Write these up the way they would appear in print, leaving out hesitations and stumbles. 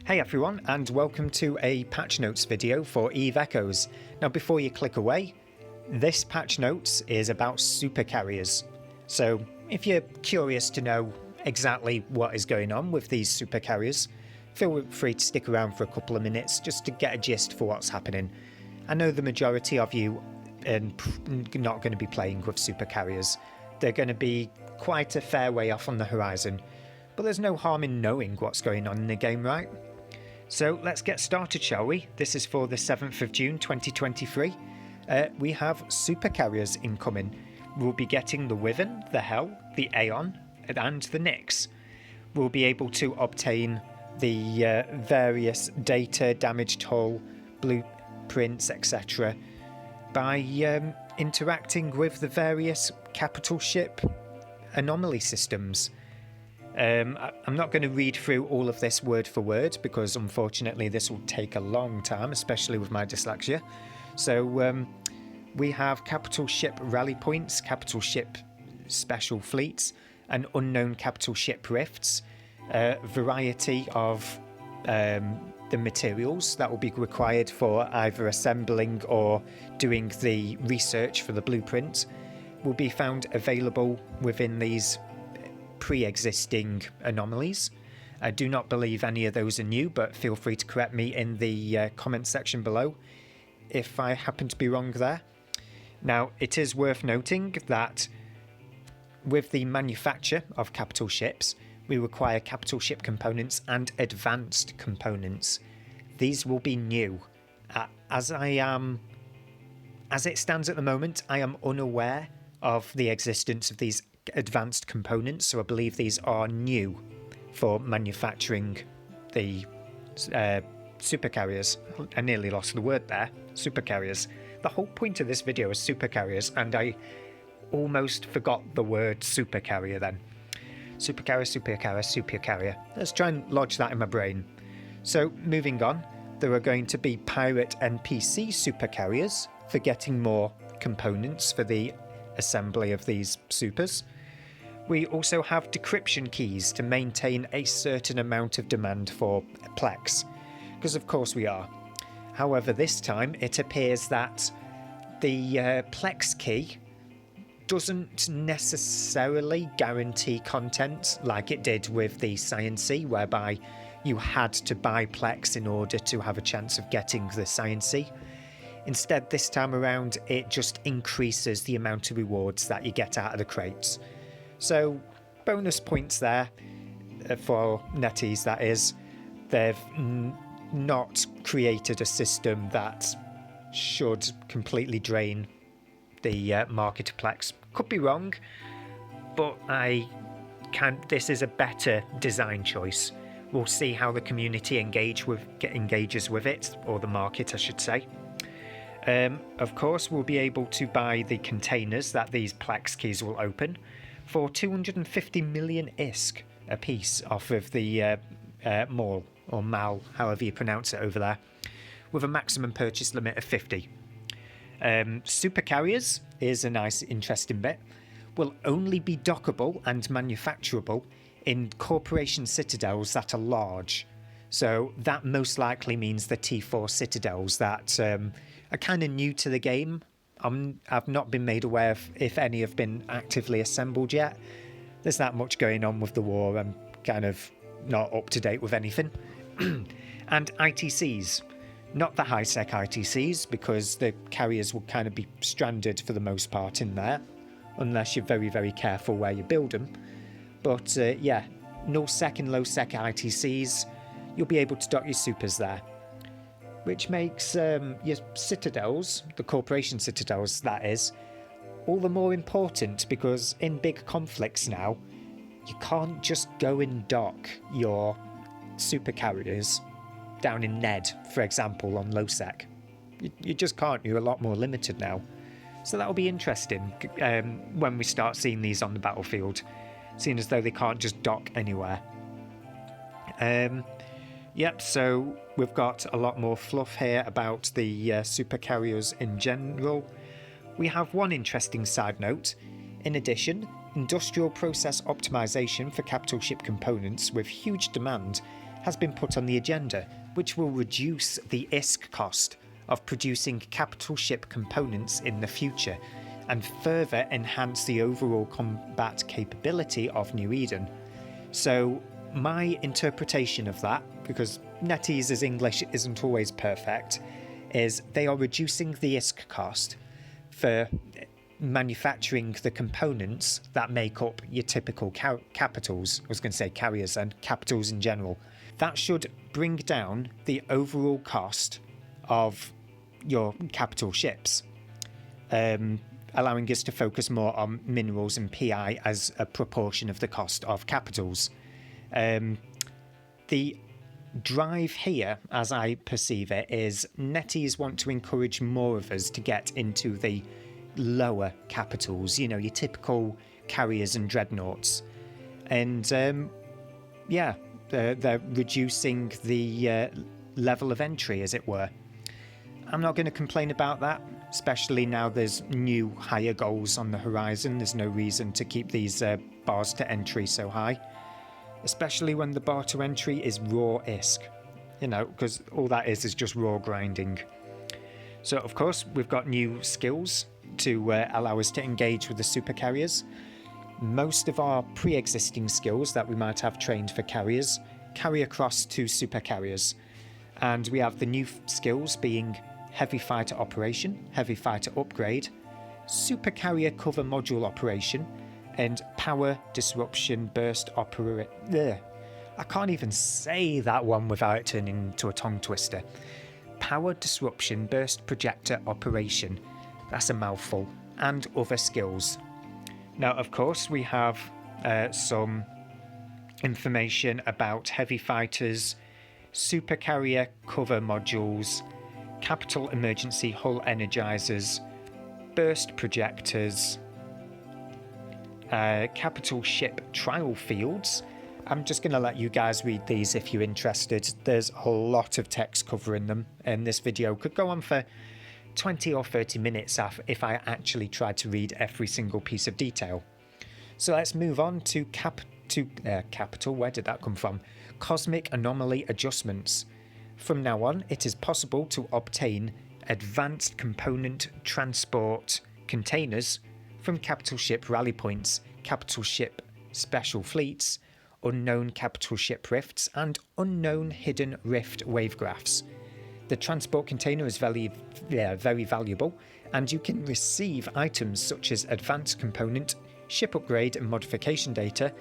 Hey everyone, and welcome to a patch notes video for Eve Echoes. Now before you click away, this patch notes is about super carriers. So if you're curious to know exactly what is going on with these super carriers, feel free to stick around for a couple of minutes just to get a gist for what's happening. I know the majority of you are not going to be playing with super carriers. They're going to be quite a fair way off on the horizon, but there's no harm in knowing what's going on in the game, right? So let's get started, shall we? This is for the 7th of June 2023. We have super carriers incoming. We'll be getting the Wyvern, the Hell, the Aeon, and the Nyx. We'll be able to obtain the various data, damaged hull, blueprints, etc. by interacting with the various capital ship anomaly systems. I'm not going to read through all of this word for word because unfortunately this will take a long time, especially with my dyslexia. So we have capital ship rally points, capital ship special fleets, and unknown capital ship rifts, variety of the materials that will be required for either assembling or doing the research for the blueprint will be found available within these pre-existing anomalies. I do not believe any of those are new, but feel free to correct me in the comment section below if I happen to be wrong there. Now, it is worth noting that with the manufacture of capital ships, we require capital ship components and advanced components. These will be new. As it stands at the moment, I am unaware of the existence of these advanced components, so I believe these are new for manufacturing the super carriers. I nearly lost the word there. Super carriers. The whole point of this video is super carriers, and I almost forgot the word super carrier then. Super carrier, super carrier, super carrier. Let's try and lodge that in my brain. So moving on, there are going to be pirate NPC super carriers for getting more components for the assembly of these supers. We also have decryption keys to maintain a certain amount of demand for Plex, because of course we are. However, this time it appears that the Plex key doesn't necessarily guarantee content like it did with the Sciency, whereby you had to buy Plex in order to have a chance of getting the Sciency. Instead, this time around, it just increases the amount of rewards that you get out of the crates. So, bonus points there for NetEase, that is. They've not created a system that should completely drain the market of Plex. Could be wrong, but this is a better design choice. We'll see how the community engages with it, or the market, I should say. Of course, we'll be able to buy the containers that these Plex keys will open for 250 million ISK a piece off of the mall, or MAL, however you pronounce it over there, with a maximum purchase limit of 50. Super carriers is a nice, interesting bit. Will only be dockable and manufacturable in corporation citadels that are large. So that most likely means the T4 citadels that are kind of new to the game. I've not been made aware of if any have been actively assembled yet. There's that much going on with the war. I'm kind of not up to date with anything. And ITCs. Not the high-sec ITCs, because the carriers will kind of be stranded for the most part in there, unless you're very, very careful where you build them. But yeah, null-sec and low-sec ITCs, you'll be able to dock your supers there. Which makes your citadels, the corporation citadels that is, all the more important, because in big conflicts now, you can't just go and dock your super carriers down in Ned, for example, on low sec. You just can't. You're a lot more limited now. So that'll be interesting when we start seeing these on the battlefield, seeing as though they can't just dock anywhere. Yep, so we've got a lot more fluff here about the super carriers in general. We have one interesting side note. In addition, industrial process optimization for capital ship components with huge demand has been put on the agenda, which will reduce the ISK cost of producing capital ship components in the future and further enhance the overall combat capability of New Eden. So my interpretation of that, because NetEase's English isn't always perfect, is they are reducing the ISK cost for manufacturing the components that make up your typical capitals. I was going to say carriers and capitals in general. That should bring down the overall cost of your capital ships, allowing us to focus more on minerals and PI as a proportion of the cost of capitals. The drive here, as I perceive it, is NetEase want to encourage more of us to get into the lower capitals, your typical carriers and dreadnoughts. And they're reducing the level of entry, as it were. I'm not going to complain about that, especially now there's new higher goals on the horizon. There's no reason to keep these bars to entry so high, especially when the bar to entry is raw ISK, because all that is just raw grinding. So, of course, we've got new skills to allow us to engage with the super carriers. Most of our pre-existing skills that we might have trained for carriers carry across to super carriers. And we have the new skills being heavy fighter operation, heavy fighter upgrade, super carrier cover module operation, and power disruption burst operation. I can't even say that one without it turning into a tongue twister. Power disruption burst projector operation. That's a mouthful. And other skills. Now, of course, we have some information about heavy fighters, super carrier cover modules, capital emergency hull energizers, burst projectors, capital ship trial fields. I'm just going to let you guys read these if you're interested. There's a lot of text covering them, and this video could go on for 20 or 30 minutes if I actually tried to read every single piece of detail. So let's move on to capital. Where did that come from? Cosmic anomaly adjustments. From now on, it is possible to obtain advanced component transport containers from capital ship rally points, capital ship special fleets, unknown capital ship rifts, and unknown hidden rift wavegraphs. The transport container is very valuable, and you can receive items such as advanced component, ship upgrade and modification data,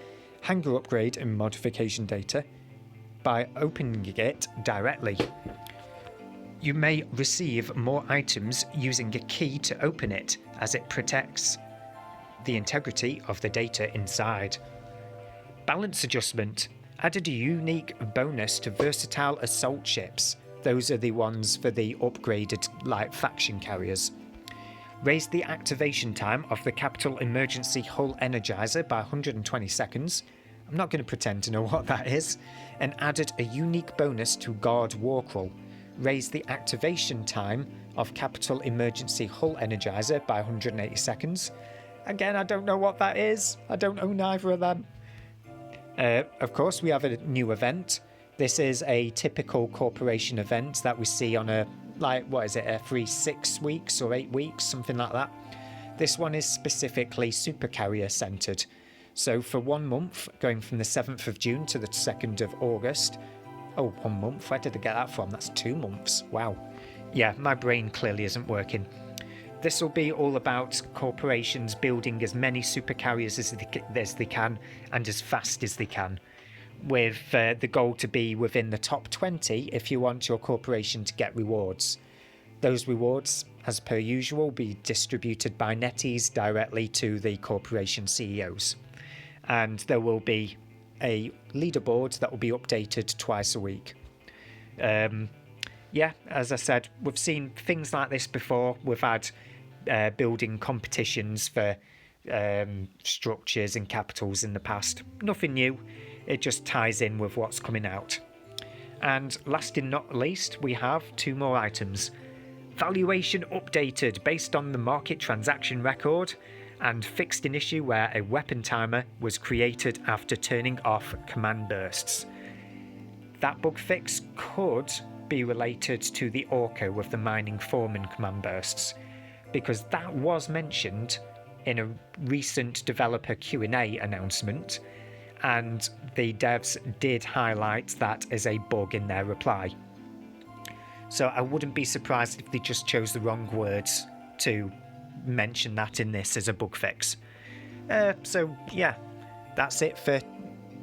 hangar upgrade and modification data, by opening it directly. You may receive more items using a key to open it, as it protects the integrity of the data inside. Balance adjustment added a unique bonus to versatile assault ships. Those are the ones for the upgraded light faction carriers. Raised the activation time of the capital emergency hull energizer by 120 seconds. I'm not going to pretend to know what that is. And added a unique bonus to guard warcrawl. Raised the activation time of capital emergency hull energizer by 180 seconds. Again, I don't know what that is. I don't own either of them. Of course, we have a new event. This is a typical corporation event that we see on every 6 weeks or 8 weeks, something like that. This one is specifically super carrier centered. So for 1 month, going from the 7th of June to the 2nd of August. Oh, 1 month, where did I get that from? That's 2 months. Wow. Yeah, my brain clearly isn't working. This will be all about corporations building as many super carriers as they can and as fast as they can, with the goal to be within the top 20 if you want your corporation to get rewards. Those rewards, as per usual, will be distributed by NetEase directly to the corporation CEOs. And there will be a leaderboard that will be updated twice a week. As I said, we've seen things like this before. We've had building competitions for structures and capitals in the past. Nothing new. It just ties in with what's coming out. And last and not least, we have 2 more items. Valuation updated based on the market transaction record, and fixed an issue where a weapon timer was created after turning off command bursts. that bug fix could be related to the Orca with the mining foreman command bursts, because that was mentioned in a recent developer Q&A announcement, and the devs did highlight that as a bug in their reply. So I wouldn't be surprised if they just chose the wrong words to mention that in this as a bug fix. So yeah, that's it for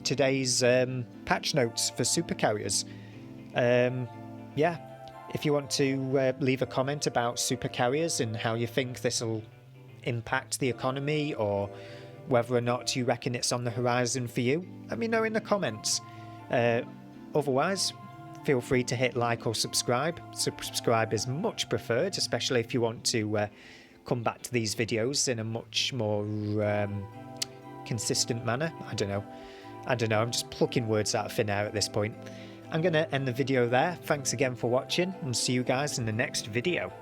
today's patch notes for supercarriers. Yeah, if you want to leave a comment about supercarriers and how you think this will impact the economy, or whether or not you reckon it's on the horizon for you, let me know in the comments. Otherwise, feel free to hit like or subscribe. Subscribe is much preferred, especially if you want to come back to these videos in a much more consistent manner. I don't know, I'm just plucking words out of thin air at this point. I'm going to end the video there. Thanks again for watching, and see you guys in the next video.